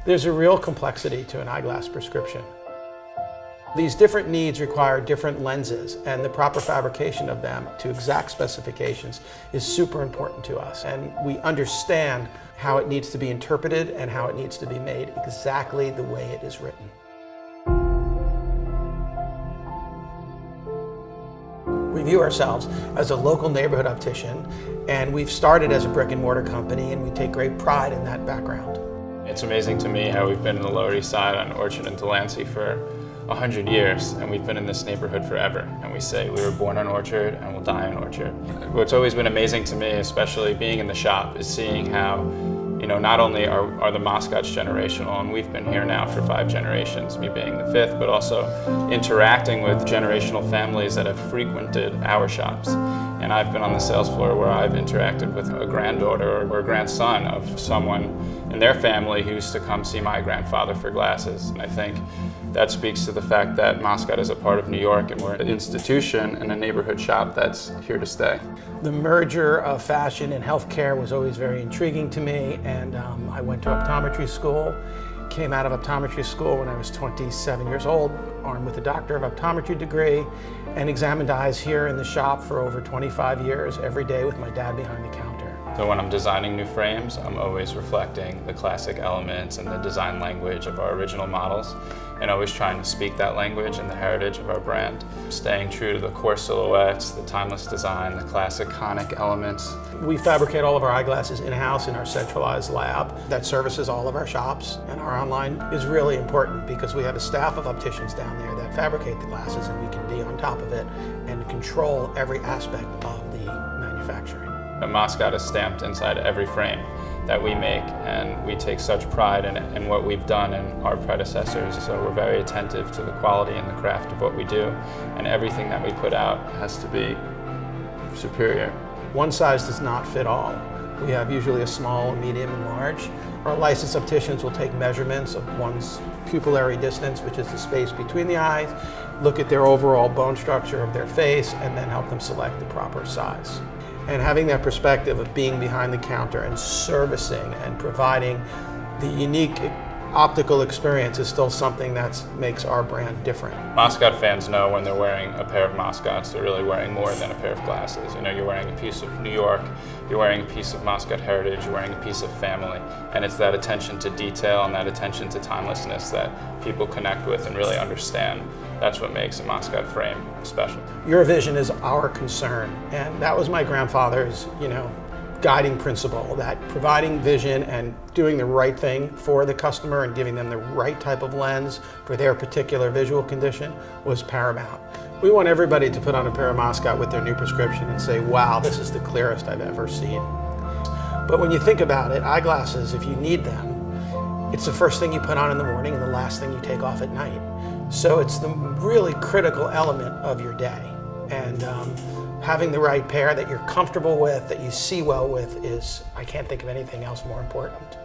There's a real complexity to an eyeglass prescription. These different needs require different lenses, and the proper fabrication of them to exact specifications is super important to us. And we understand how it needs to be interpreted and how it needs to be made exactly the way it is written. We view ourselves as a local neighborhood optician, and we've started as a brick and mortar company, and we take great pride in that background. It's amazing to me how we've been in the Lower East Side on Orchard and Delancey for 100 years, and we've been in this neighborhood forever. And we say we were born on Orchard and we'll die on Orchard. What's always been amazing to me, especially being in the shop, is seeing how, not only are the Moscots generational, and we've been here now for 5 generations, me being the 5th, but also interacting with generational families that have frequented our shops. And I've been on the sales floor where I've interacted with a granddaughter or a grandson of someone in their family who used to come see my grandfather for glasses. And I think that speaks to the fact that Moscot is a part of New York, and we're an institution and a neighborhood shop that's here to stay. The merger of fashion and healthcare was always very intriguing to me, and I went to optometry school. Came out of optometry school when I was 27 years old, armed with a Doctor of Optometry degree, and examined eyes here in the shop for over 25 years, every day with my dad behind the counter. So when I'm designing new frames, I'm always reflecting the classic elements and the design language of our original models, and always trying to speak that language and the heritage of our brand. Staying true to the core silhouettes, the timeless design, the classic iconic elements. We fabricate all of our eyeglasses in-house in our centralized lab that services all of our shops, and our online is really important because we have a staff of opticians down there that fabricate the glasses, and we can be on top of it and control every aspect of the manufacturing. The Moscot is stamped inside every frame that we make, and we take such pride in what we've done and our predecessors. So we're very attentive to the quality and the craft of what we do, and everything that we put out has to be superior. One size does not fit all. We have usually a small, medium, and large. Our licensed opticians will take measurements of one's pupillary distance, which is the space between the eyes, look at their overall bone structure of their face, and then help them select the proper size. And having that perspective of being behind the counter and servicing and providing the unique optical experience is still something that makes our brand different. Moscot fans know when they're wearing a pair of Moscots, they're really wearing more than a pair of glasses. You're wearing a piece of New York, you're wearing a piece of Moscot heritage, you're wearing a piece of family. And it's that attention to detail and that attention to timelessness that people connect with and really understand. That's what makes a Moscot frame special. Your vision is our concern, and that was my grandfather's, guiding principle, that providing vision and doing the right thing for the customer and giving them the right type of lens for their particular visual condition was paramount. We want everybody to put on a pair of Moscot with their new prescription and say, wow, this is the clearest I've ever seen. But when you think about it, eyeglasses, if you need them, it's the first thing you put on in the morning and the last thing you take off at night. So it's the really critical element of your day. And having the right pair that you're comfortable with, that you see well with, I can't think of anything else more important.